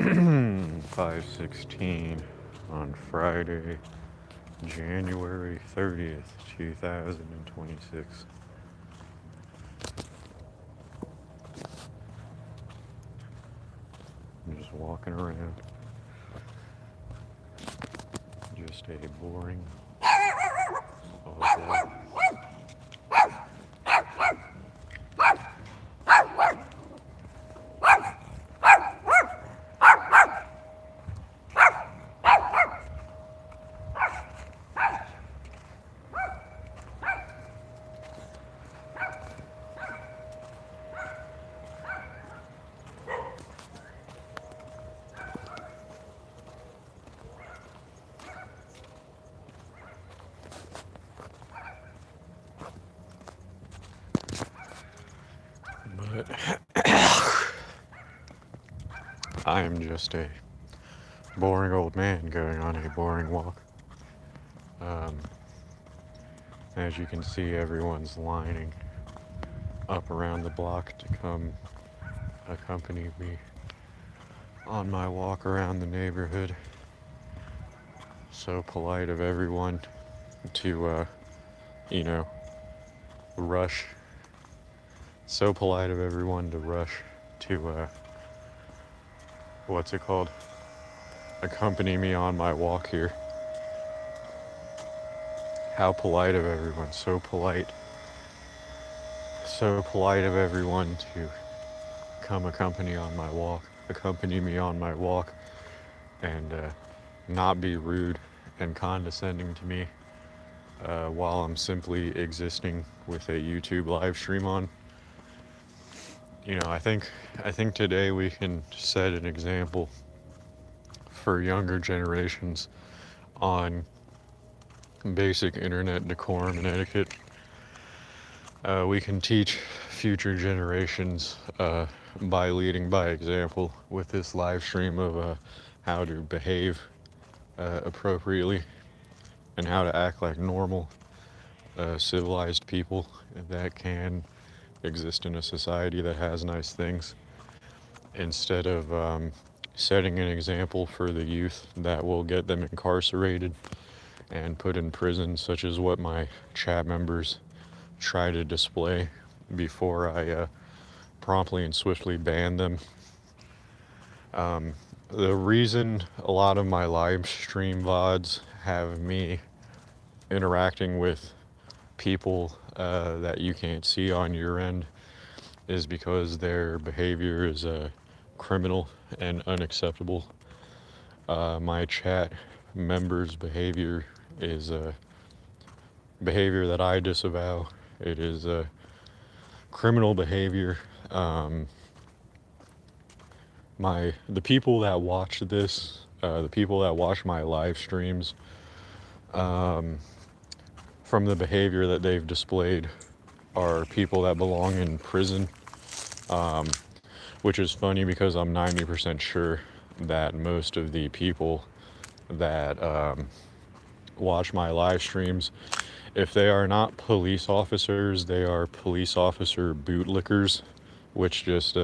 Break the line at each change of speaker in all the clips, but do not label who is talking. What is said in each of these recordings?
5:16 on Friday, January 30th, 2026. I'm just walking around. Just a boring all day. But I am just a boring old man going on a boring walk. Um, as you can see, everyone's lining up around the block to come accompany me on my walk around the neighborhood. So polite of everyone to, you know, rush. So polite of everyone to rush to, what's it called? Accompany me on my walk here. How polite of everyone. So polite. So polite of everyone to come accompany me on my walk, and not be rude and condescending to me while I'm simply existing with a YouTube live stream on. I think today we can set an example for younger generations on basic internet decorum and etiquette. We can teach future generations by leading by example with this live stream of how to behave appropriately and how to act like normal, civilized people that can exist in a society that has nice things, instead of setting an example for the youth that will get them incarcerated and put in prison, such as what my chat members try to display before I promptly and swiftly ban them. The reason a lot of my live stream VODs have me interacting with people that you can't see on your end is because their behavior is criminal and unacceptable. My chat members' behavior is behavior that I disavow. It is criminal behavior. Um, the people that watch this, the people that watch my live streams, um, from the behavior that they've displayed, are people that belong in prison. Um, which is funny because I'm 90% sure that most of the people that watch my live streams, if they are not police officers, they are police officer bootlickers, which just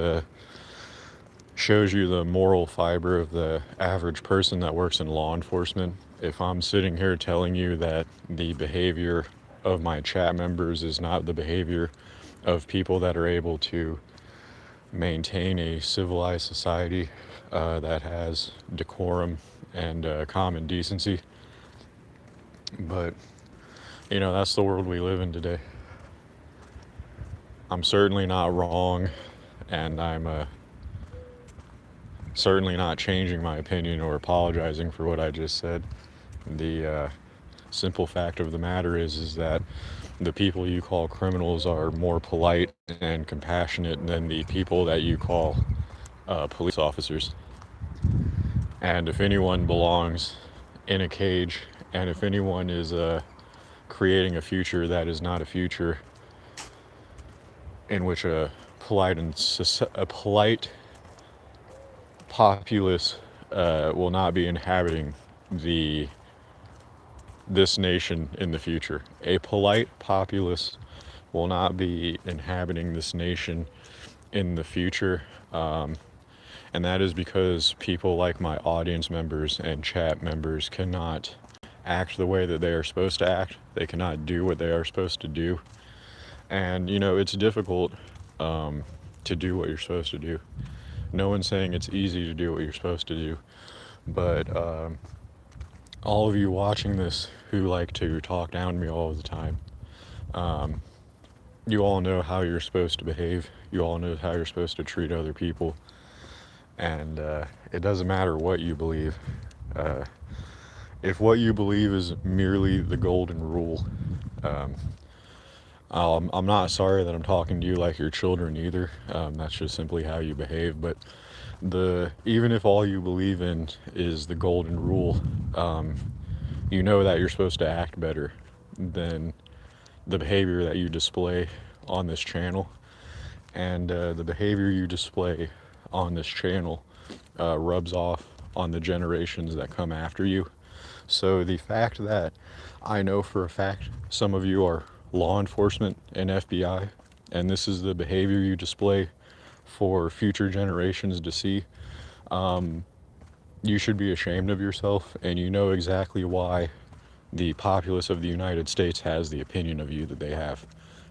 shows you the moral fiber of the average person that works in law enforcement. If I'm sitting here telling you that the behavior of my chat members is not the behavior of people that are able to maintain a civilized society that has decorum and common decency. But, that's the world we live in today. I'm certainly not wrong, and I'm certainly not changing my opinion or apologizing for what I just said. The simple fact of the matter is that the people you call criminals are more polite and compassionate than the people that you call police officers. And if anyone belongs in a cage, and if anyone is creating a future that is not a future in which a polite populace will not be inhabiting the this nation in the future. A polite populace will not be inhabiting this nation in the future. And that is because people like my audience members and chat members cannot act the way that they are supposed to act. They cannot do what they are supposed to do. And, it's difficult to do what you're supposed to do. No one's saying it's easy to do what you're supposed to do. But all of you watching this who like to talk down to me all the time, you all know how you're supposed to behave. You all know how you're supposed to treat other people. And it doesn't matter what you believe. If what you believe is merely the golden rule, I'm not sorry that I'm talking to you like you're children either. That's just simply how you behave. But even if all you believe in is the golden rule, you know that you're supposed to act better than the behavior that you display on this channel. And the behavior you display on this channel rubs off on the generations that come after you. So the fact that I know for a fact some of you are law enforcement and FBI, and this is the behavior you display for future generations to see, you should be ashamed of yourself, and you know exactly why the populace of the United States has the opinion of you that they have.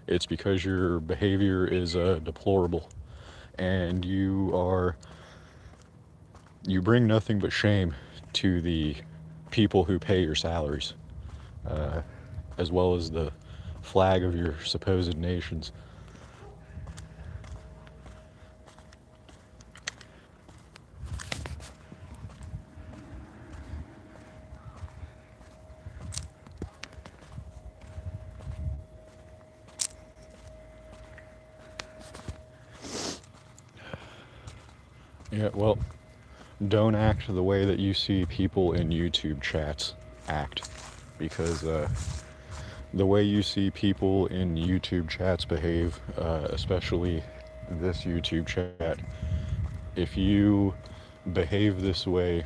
It's because your behavior is deplorable, and you bring nothing but shame to the people who pay your salaries, as well as the flag of your supposed nations. Yeah, well, don't act the way that you see people in YouTube chats act, because the way you see people in YouTube chats behave, especially this YouTube chat, if you behave this way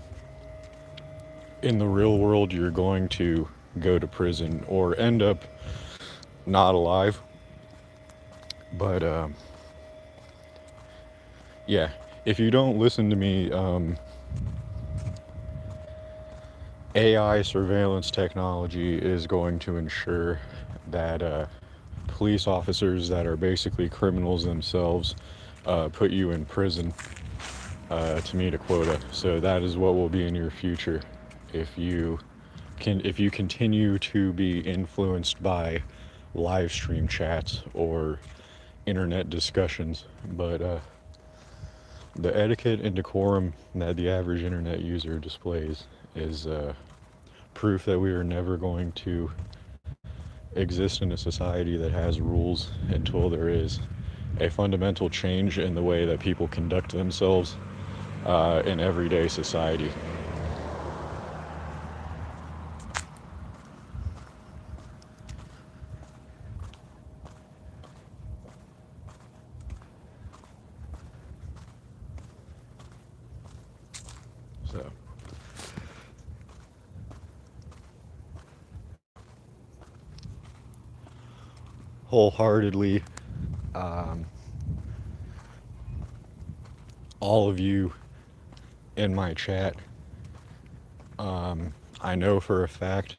in the real world, you're going to go to prison or end up not alive. But yeah, if you don't listen to me, AI surveillance technology is going to ensure that police officers that are basically criminals themselves put you in prison to meet a quota. So that is what will be in your future if you continue to be influenced by live stream chats or internet discussions. But the etiquette and decorum that the average internet user displays is proof that we are never going to exist in a society that has rules until there is a fundamental change in the way that people conduct themselves in everyday society. So wholeheartedly, all of you in my chat, I know for a fact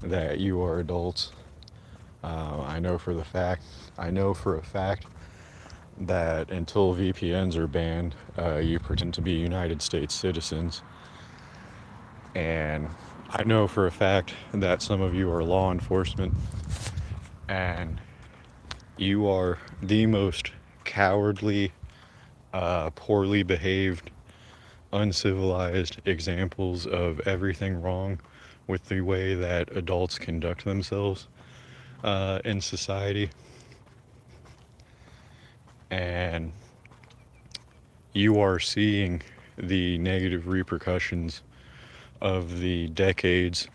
that you are adults. I know for a fact that until VPNs are banned, you pretend to be United States citizens. And I know for a fact that some of you are law enforcement, and you are the most cowardly, poorly behaved, uncivilized examples of everything wrong with the way that adults conduct themselves in society. And you are seeing the negative repercussions of the decades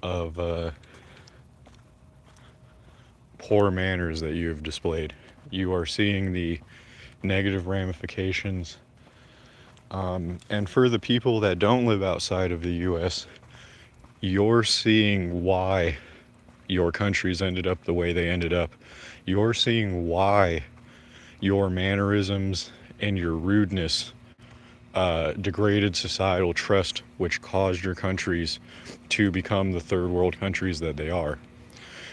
of poor manners that you have displayed. You are seeing the negative ramifications. And for the people that don't live outside of the US, you're seeing why your countries ended up the way they ended up. You're seeing why your mannerisms and your rudeness degraded societal trust, which caused your countries to become the third world countries that they are.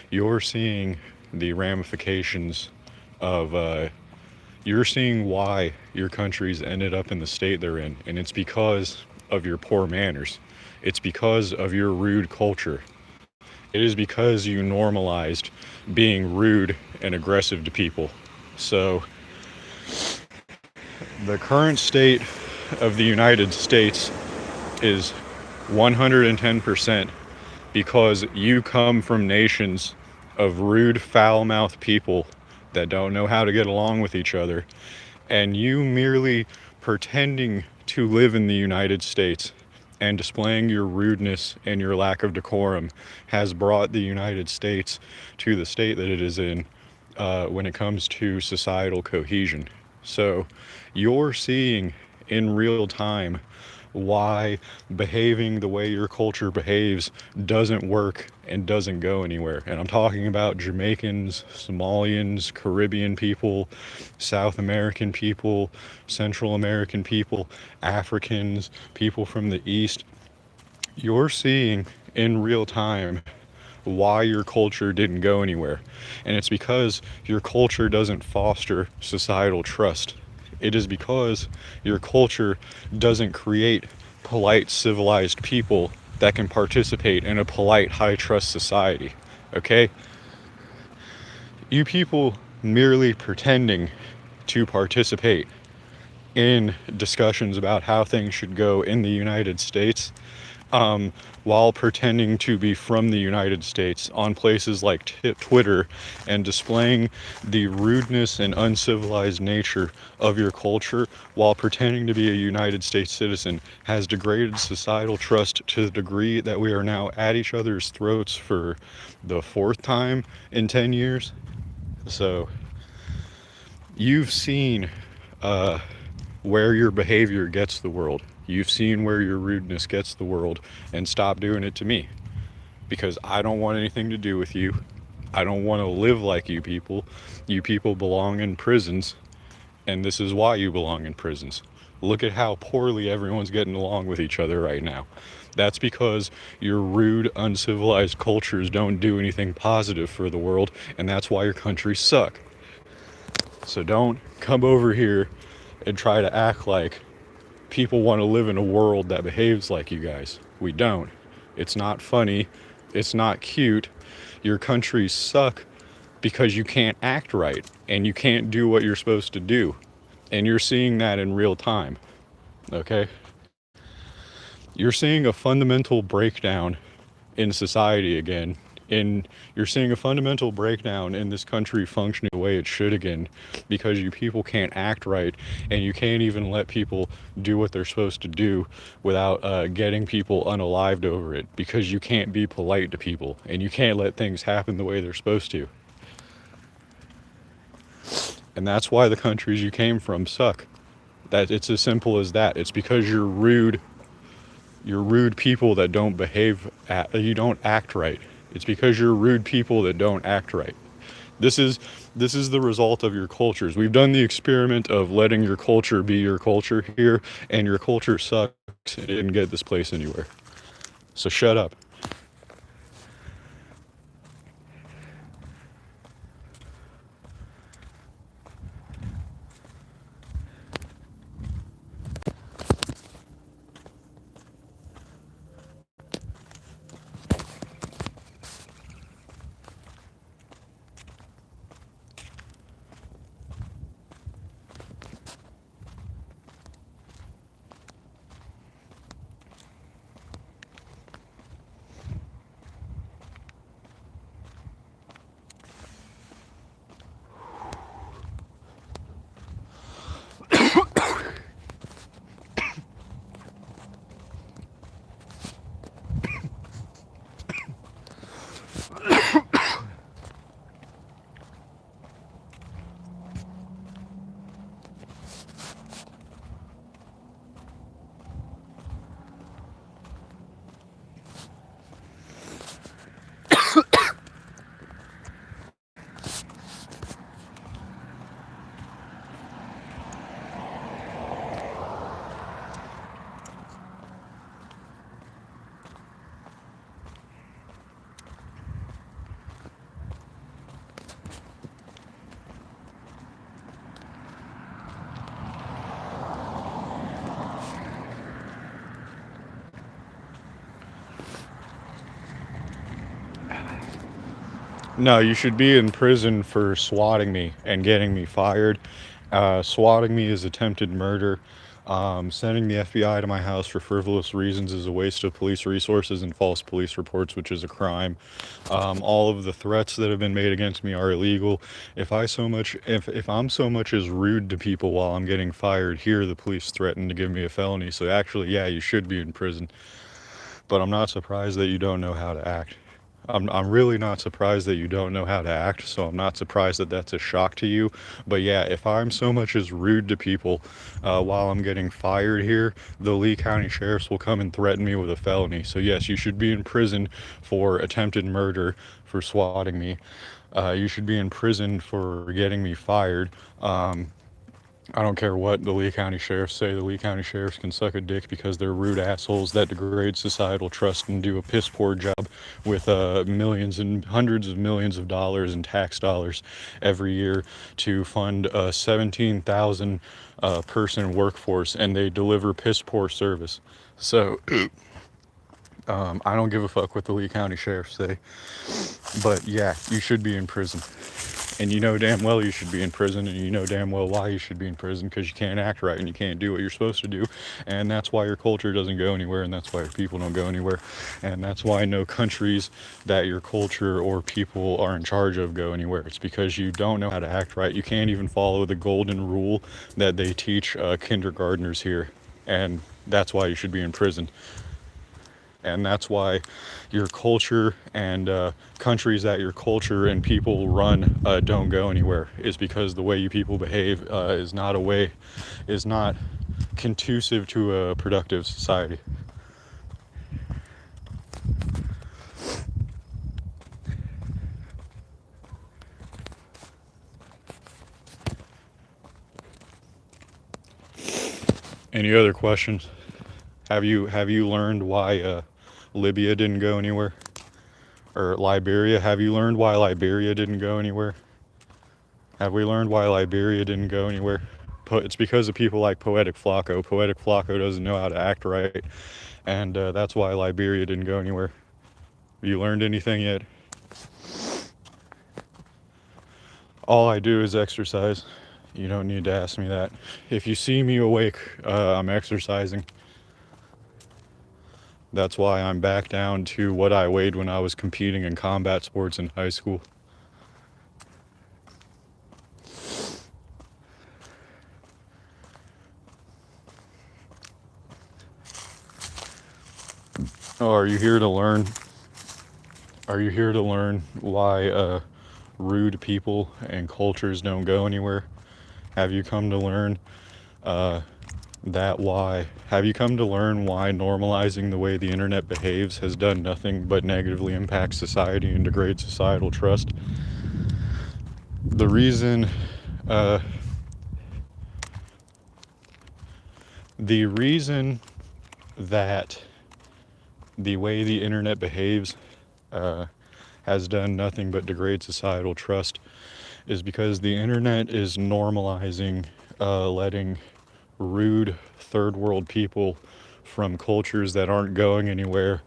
You're seeing the ramifications of, you're seeing why your countries ended up in the state they're in, and it's because of your poor manners. It's because of your rude culture. It is because you normalized being rude and aggressive to people. So, the current state of the United States is 110% because you come from nations of rude, foul mouthed people that don't know how to get along with each other, and you merely pretending to live in the United States and displaying your rudeness and your lack of decorum has brought the United States to the state that it is in when it comes to societal cohesion. So you're seeing in real time why behaving the way your culture behaves doesn't work and doesn't go anywhere. And I'm talking about Jamaicans, Somalians, Caribbean people, South American people, Central American people, Africans, people from the East. You're seeing in real time why your culture didn't go anywhere. And it's because your culture doesn't foster societal trust. It is because your culture doesn't create polite, civilized people that can participate in a polite, high trust society. Okay? You people merely pretending to participate in discussions about how things should go in the United States while pretending to be from the United States on places like Twitter and displaying the rudeness and uncivilized nature of your culture while pretending to be a United States citizen has degraded societal trust to the degree that we are now at each other's throats for the fourth time in 10 years. So you've seen where your behavior gets the world. You've seen where your rudeness gets the world, and stop doing it to me. Because I don't want anything to do with you. I don't want to live like you people. You people belong in prisons, and this is why you belong in prisons. Look at how poorly everyone's getting along with each other right now. That's because your rude, uncivilized cultures don't do anything positive for the world, and that's why your countries suck. So don't come over here and try to act like people want to live in a world that behaves like you guys. We don't. It's not funny. It's not cute. Your countries suck because you can't act right and you can't do what you're supposed to do. And you're seeing that in real time. Okay? You're seeing a fundamental breakdown in society again. You're seeing a fundamental breakdown in this country functioning the way it should again because you people can't act right and you can't even let people do what they're supposed to do without getting people unalived over it because you can't be polite to people and you can't let things happen the way they're supposed to. And that's why the countries you came from suck. That it's as simple as that. It's because you're rude people that don't you don't act right. It's because you're rude people that don't act right. This is the result of your cultures. We've done the experiment of letting your culture be your culture here, and your culture sucks. It didn't get this place anywhere. So shut up. No, you should be in prison for swatting me and getting me fired. Swatting me is attempted murder. Sending the FBI to my house for frivolous reasons is a waste of police resources and false police reports, which is a crime. All of the threats that have been made against me are illegal. If I'm so much as rude to people while I'm getting fired, here the police threaten to give me a felony. So actually, yeah, you should be in prison. But I'm not surprised that you don't know how to act. I'm really not surprised that you don't know how to act, so I'm not surprised that that's a shock to you. But yeah, if I'm so much as rude to people while I'm getting fired here, the Lee County Sheriffs will come and threaten me with a felony. So yes, you should be in prison for attempted murder for swatting me. You should be in prison for getting me fired. I don't care what the Lee County Sheriffs say. The Lee County Sheriffs can suck a dick because they're rude assholes that degrade societal trust and do a piss poor job with millions and hundreds of millions of dollars in tax dollars every year to fund a 17,000 person workforce, and they deliver piss poor service. So I don't give a fuck what the Lee County Sheriffs say. But yeah, you should be in prison. And you know damn well you should be in prison, and you know damn well why you should be in prison, because you can't act right and you can't do what you're supposed to do. And that's why your culture doesn't go anywhere, and that's why your people don't go anywhere. And that's why no countries that your culture or people are in charge of go anywhere. It's because you don't know how to act right. You can't even follow the golden rule that they teach kindergartners here. And that's why you should be in prison. And that's why your culture and countries that your culture and people run don't go anywhere, is because the way you people behave is not conducive to a productive society. Any other questions? Have you learned why Libya didn't go anywhere? Or Liberia? Have you learned why Liberia didn't go anywhere? Have we learned why Liberia didn't go anywhere? It's because of people like Poetic Flacco. Poetic Flacco doesn't know how to act right, and that's why Liberia didn't go anywhere. Have you learned anything yet? All I do is exercise. You don't need to ask me that. If you see me awake, I'm exercising. That's why I'm back down to what I weighed when I was competing in combat sports in high school. Oh, are you here to learn? Are you here to learn why rude people and cultures don't go anywhere? Have you come to learn uh, have you come to learn why normalizing the way the internet behaves has done nothing but negatively impact society and degrade societal trust? The reason, uh, the reason that the way the internet behaves uh, has done nothing but degrade societal trust is because the internet is normalizing letting rude third world people from cultures that aren't going anywhere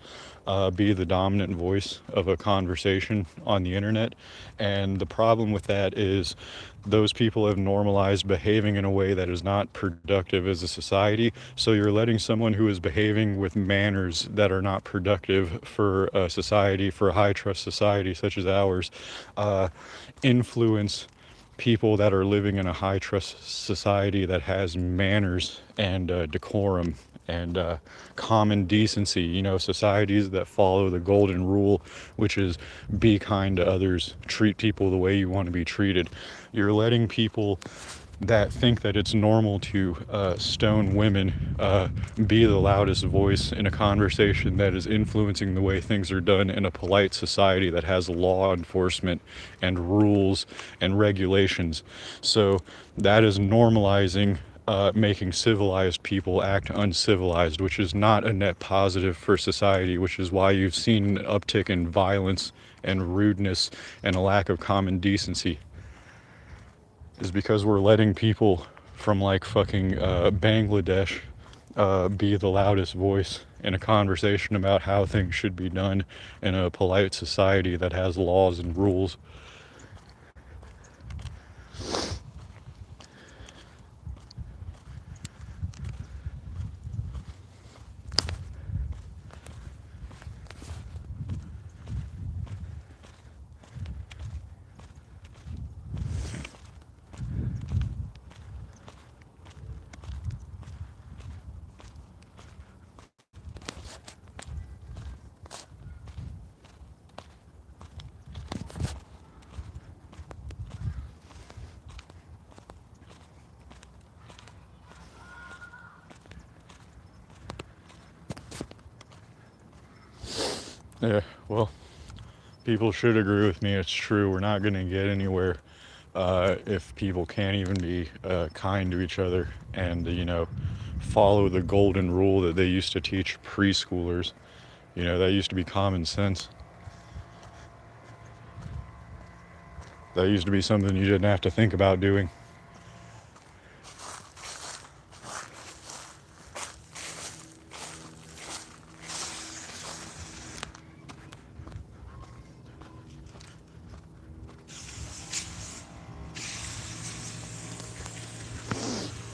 be the dominant voice of a conversation on the internet. And the problem with that is those people have normalized behaving in a way that is not productive as a society. So you're letting someone who is behaving with manners that are not productive for a society, for a high trust society such as ours, influence people that are living in a high trust society that has manners and decorum and common decency. You know, societies that follow the golden rule, which is be kind to others, treat people the way you want to be treated. You're letting people that think that it's normal to stone women be the loudest voice in a conversation that is influencing the way things are done in a polite society that has law enforcement and rules and regulations. So that is normalizing making civilized people act uncivilized, which is not a net positive for society, which is why you've seen an uptick in violence and rudeness and a lack of common decency, is because we're letting people from like fucking Bangladesh be the loudest voice in a conversation about how things should be done in a polite society that has laws and rules. Yeah, well, people should agree with me. It's true. We're not going to get anywhere if people can't even be kind to each other and, follow the golden rule that they used to teach preschoolers. That used to be common sense. That used to be something you didn't have to think about doing.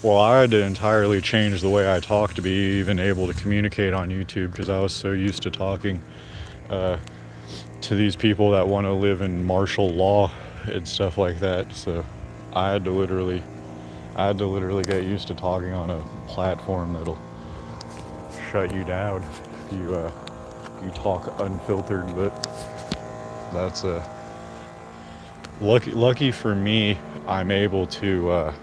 Well, I had to entirely change the way I talk to be even able to communicate on YouTube because I was so used to talking uh, to these people that want to live in martial law and stuff like that. So I had to literally, I had to literally get used to talking on a platform that'll shut you down if you talk unfiltered. But that's lucky for me. I'm able to.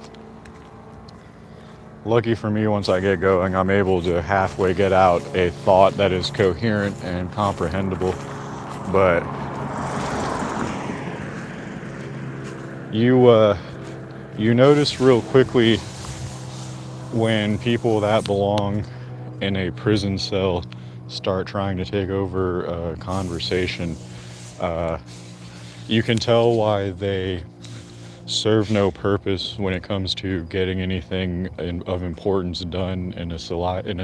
Lucky for me, once I get going, I'm able to halfway get out a thought that is coherent and comprehensible. But you you notice real quickly when people that belong in a prison cell start trying to take over a conversation, uh, you can tell why they serve no purpose when it comes to getting anything of importance done in a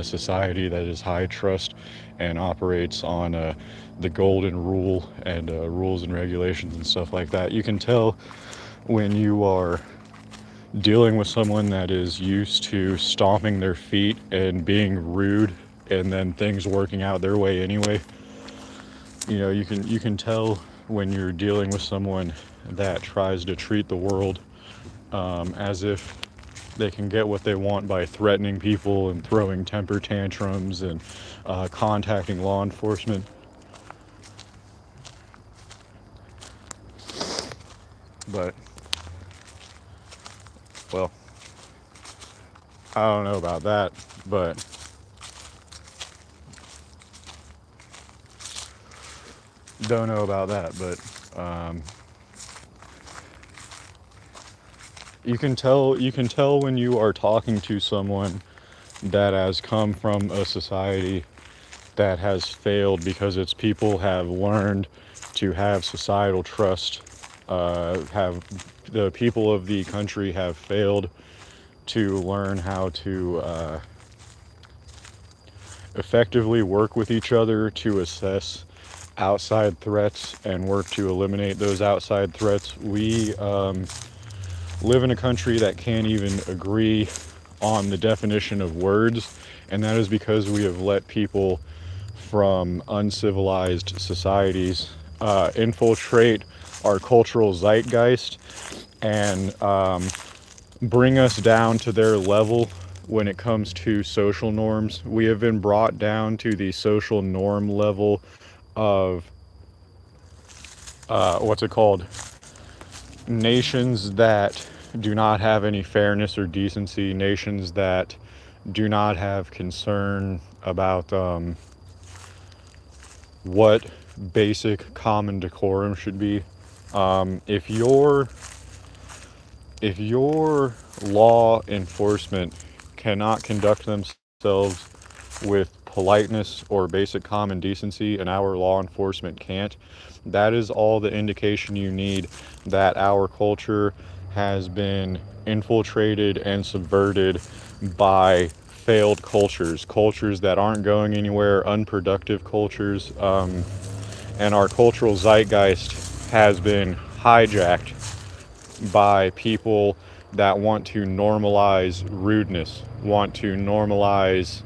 society that is high trust and operates on the golden rule and rules and regulations and stuff like that. You can tell when you are dealing with someone that is used to stomping their feet and being rude and then things working out their way anyway. You can tell when you're dealing with someone that tries to treat the world as if they can get what they want by threatening people and throwing temper tantrums and contacting law enforcement. But, well, I don't know about that, but don't know about that, but you can tell when you are talking to someone that has come from a society that has failed because its people have learned to have societal trust. Have the people of the country have failed to learn how to effectively work with each other to assess outside threats and work to eliminate those outside threats. We live in a country that can't even agree on the definition of words, and that is because we have let people from uncivilized societies infiltrate our cultural zeitgeist and bring us down to their level when it comes to social norms. We have been brought down to the social norm level of what's it called? Nations that do not have any fairness or decency, nations that do not have concern about what basic common decorum should be. If your law enforcement cannot conduct themselves with politeness or basic common decency, and our law enforcement can't, that is all the indication you need that our culture has been infiltrated and subverted by failed cultures, cultures that aren't going anywhere, unproductive cultures, and our cultural zeitgeist has been hijacked by people that want to normalize rudeness, want to normalize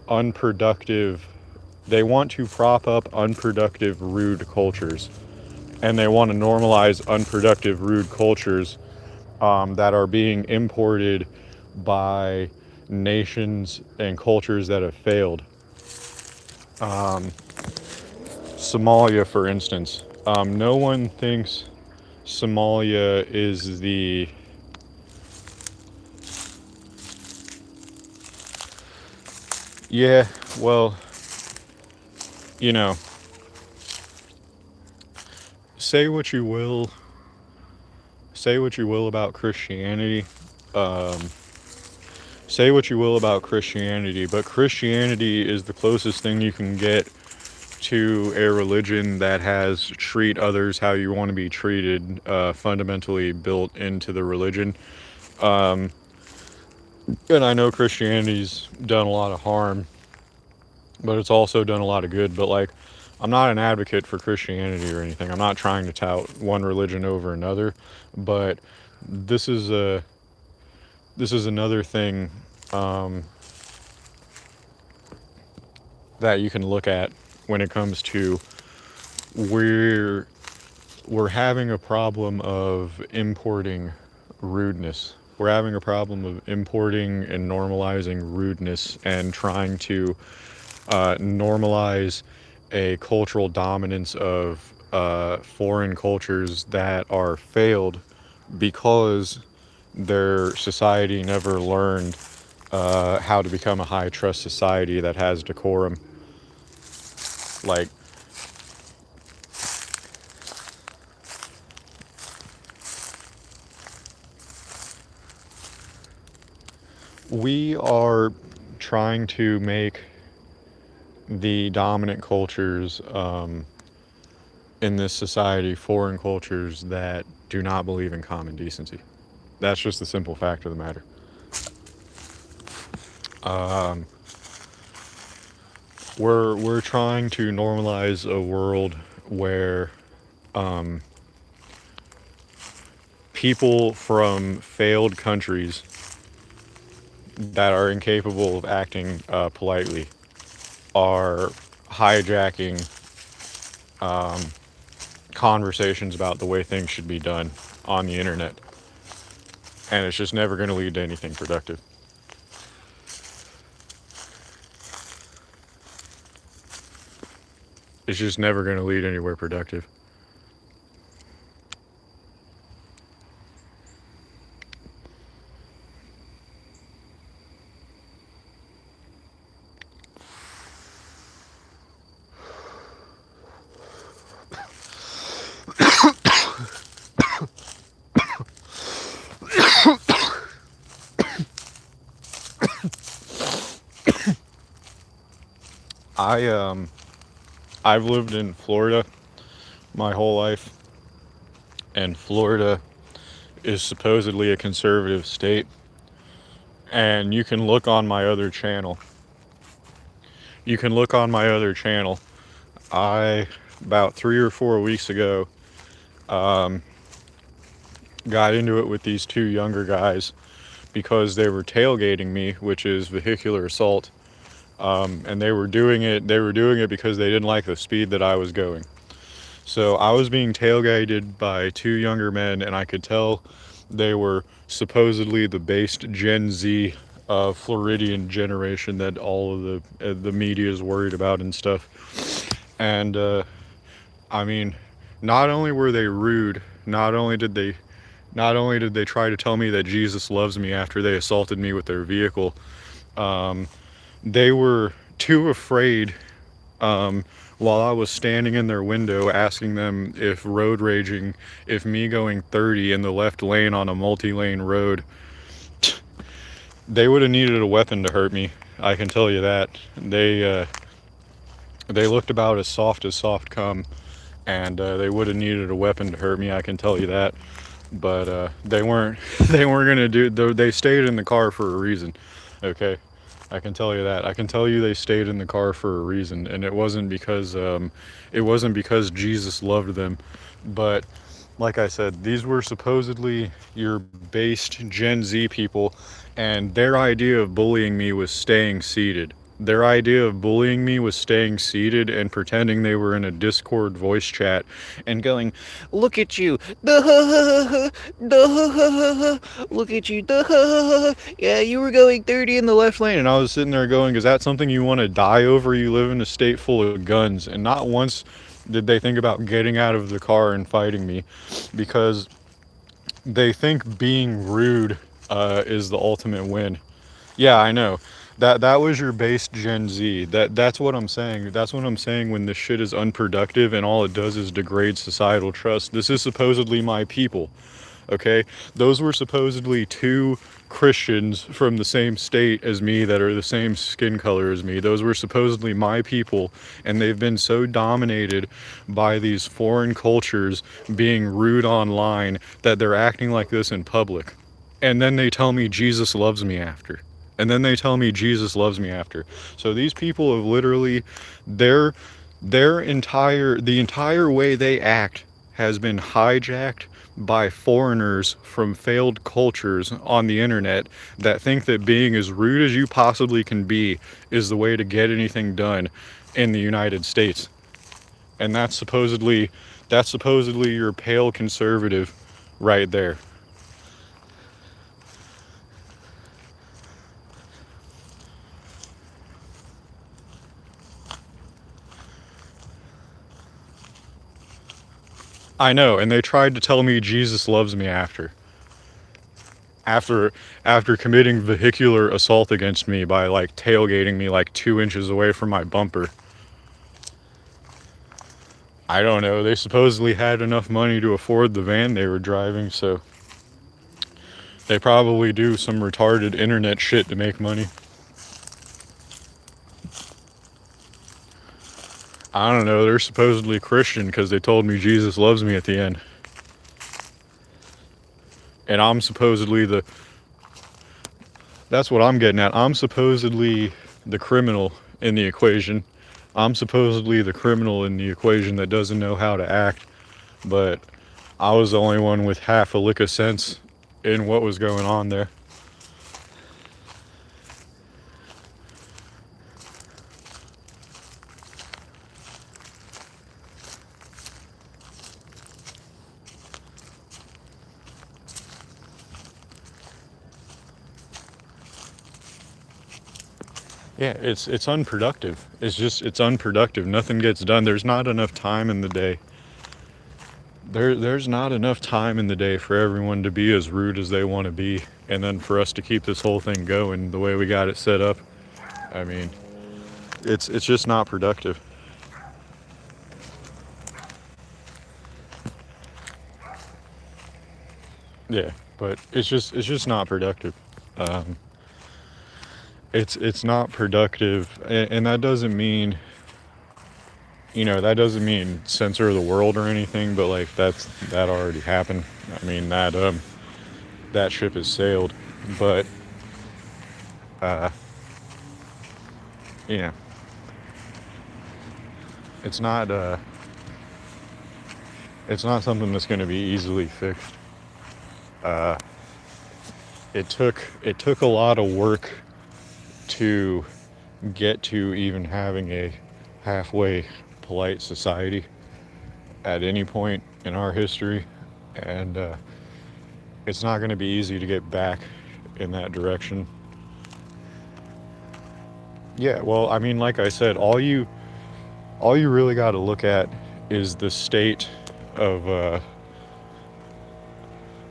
unproductive, they want to prop up unproductive, rude cultures. And they want to normalize unproductive, rude cultures that are being imported by nations and cultures that have failed. Somalia, for instance. No one thinks Somalia is the yeah, well, you know, say what you will, say what you will about Christianity. Um, say what you will about Christianity, but Christianity is the closest thing you can get to a religion that has treat others how you want to be treated, fundamentally built into the religion. Um, and I know Christianity's done a lot of harm, but it's also done a lot of good. But like, I'm not an advocate for Christianity or anything. I'm not trying to tout one religion over another, but this is a this is another thing um, that you can look at when it comes to we're we're having a problem of importing rudeness. We're having a problem of importing and normalizing rudeness and trying to normalize a cultural dominance of foreign cultures that are failed because their society never learned how to become a high trust society that has decorum. Like, we are trying to make the dominant cultures in this society foreign cultures that do not believe in common decency. That's just the simple fact of the matter. Um, we're trying to normalize a world where um, people from failed countries that are incapable of acting politely are hijacking um, conversations about the way things should be done on the internet, and it's just never going to lead to anything productive. It's just never going to lead anywhere productive. I I've lived in Florida my whole life, and Florida is supposedly a conservative state. And you can look on my other channel. You can look on my other channel. I about 3 or 4 weeks ago um, got into it with these two younger guys because they were tailgating me, which is vehicular assault. And they were doing it. They were doing it because they didn't like the speed that I was going. So I was being tailgated by two younger men, and I could tell they were supposedly the based Gen Z Floridian generation that all of the media is worried about and stuff. And I mean, not only were they rude, not only did they try to tell me that Jesus loves me after they assaulted me with their vehicle, um, they were too afraid while I was standing in their window asking them if road raging, if me going 30 in the left lane on a multi-lane road, they would have needed a weapon to hurt me. I can tell you that. They looked about as soft come, and they would have needed a weapon to hurt me. I can tell you that. But they weren't. They weren't gonna do. They stayed in the car for a reason. Okay, I can tell you that. I can tell you they stayed in the car for a reason, and it wasn't because Jesus loved them, but like I said, these were supposedly your based Gen Z people, and their idea of bullying me was staying seated. Their idea of bullying me was staying seated and pretending they were in a Discord voice chat and going, "Look at you, duh, duh, look at you, duh, yeah, you were going 30 in the left lane." And I was sitting there going, "Is that something you want to die over? You live in a state full of guns." And not once did they think about getting out of the car and fighting me, because they think being rude is the ultimate win. Yeah, I know. That was your base Gen Z. That's what I'm saying. That's what I'm saying when this shit is unproductive and all it does is degrade societal trust. This is supposedly my people. Okay? Those were supposedly two Christians from the same state as me that are the same skin color as me. Those were supposedly my people, and they've been so dominated by these foreign cultures being rude online that they're acting like this in public. And then they tell me Jesus loves me after. And then they tell me Jesus loves me after. So these people have literally, their the entire way they act has been hijacked by foreigners from failed cultures on the internet that think that being as rude as you possibly can be is the way to get anything done in the United States. And that's supposedly your pale conservative right there. I know, and they tried to tell me Jesus loves me after after committing vehicular assault against me by like tailgating me like 2 inches away from my bumper. I don't know. They supposedly had enough money to afford the van they were driving, so they probably do some retarded internet shit to make money. I don't know. They're supposedly Christian because they told me Jesus loves me at the end. And I'm supposedly the. That's what I'm getting at. I'm supposedly the criminal in the equation. I'm supposedly the criminal in the equation that doesn't know how to act, but I was the only one with half a lick of sense in what was going on there. Yeah, it's unproductive. It's unproductive. Nothing gets done. There's not enough time in the day. There's not enough time in the day for everyone to be as rude as they want to be, and then for us to keep this whole thing going the way we got it set up. I mean, it's just not productive. Yeah, but it's just not productive. Um, it's not productive, and that doesn't mean, that doesn't mean censor the world or anything, but like that already happened. I mean that ship has sailed, but uh, yeah, it's not it's not something that's going to be easily fixed. Uh, it took a lot of work to get to even having a halfway polite society at any point in our history, and it's not going to be easy to get back in that direction. Yeah, well, I mean, like I said, all you really got to look at is of uh,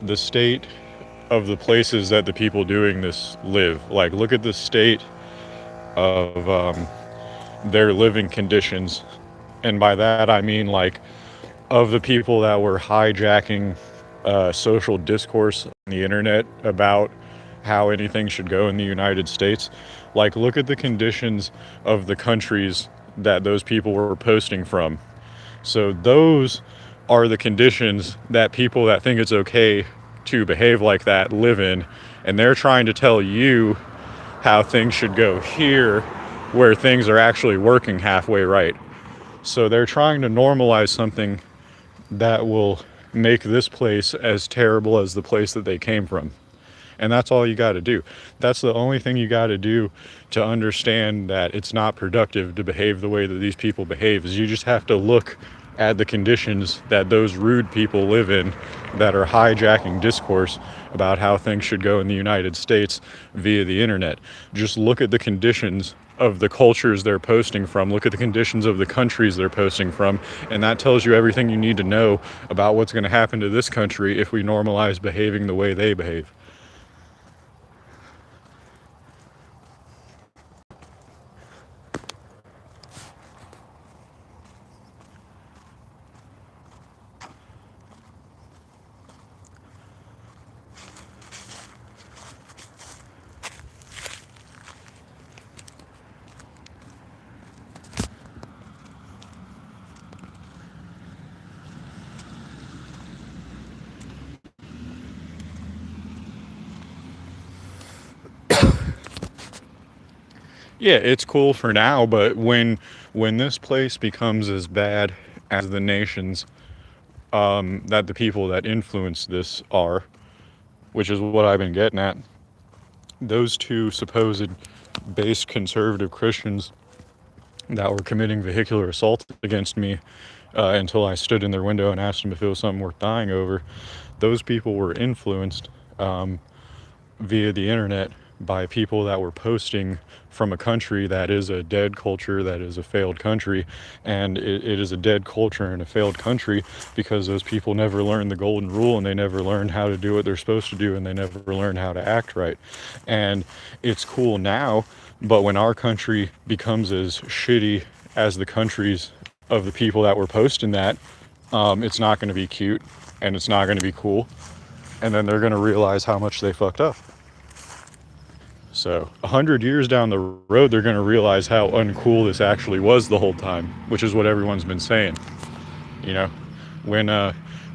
the state of the places that the people doing this live. Like, look at the state of their living conditions, and by that I mean like of the people that were hijacking social discourse on the internet about how anything should go in the United States. Like, look at the conditions of the countries that those people were posting from. So those are the conditions that people that think it's okay to behave like that live in, and they're trying to tell you how things should go here, where things are actually working halfway right. So they're trying to normalize something that will make this place as terrible as the place that they came from. And that's all you got to do. That's the only thing you got to do to understand that it's not productive to behave the way that these people behave, is you just have to look at the conditions that those rude people live in that are hijacking discourse about how things should go in the United States via the internet. Just look at the conditions of the cultures they're posting from, look at the conditions of the countries they're posting from, and that tells you everything you need to know about what's going to happen to this country if we normalize behaving the way they behave. Yeah, it's cool for now, but when this place becomes as bad as the nations that the people that influence this are, which is what I've been getting at, those two supposed base conservative Christians that were committing vehicular assault against me until I stood in their window and asked them if it was something worth dying over, those people were influenced via the internet by people that were posting from a country that is a dead culture, that is a failed country. And it is a dead culture and a failed country because those people never learned the golden rule, and they never learned how to do what they're supposed to do, and they never learned how to act right. And it's cool now, but when our country becomes as shitty as the countries of the people that were posting that, it's not going to be cute, and it's not going to be cool. And then they're going to realize how much they fucked up. So 100 years down the road, they're going to realize how uncool this actually was the whole time, which is what everyone's been saying. You know, when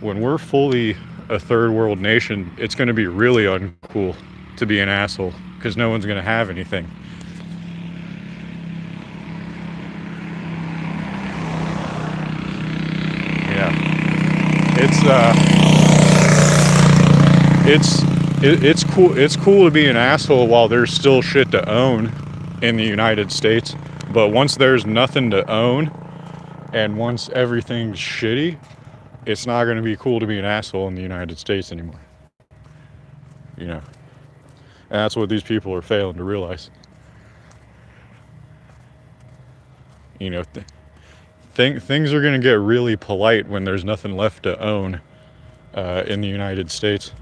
we're fully a third world nation, it's going to be really uncool to be an asshole because no one's going to have anything. Yeah, it's cool. It's cool to be an asshole while there's still shit to own in the United States. But once there's nothing to own, and once everything's shitty, it's not going to be cool to be an asshole in the United States anymore. You know, and that's what these people are failing to realize. You know, things are going to get really polite when there's nothing left to own in the United States.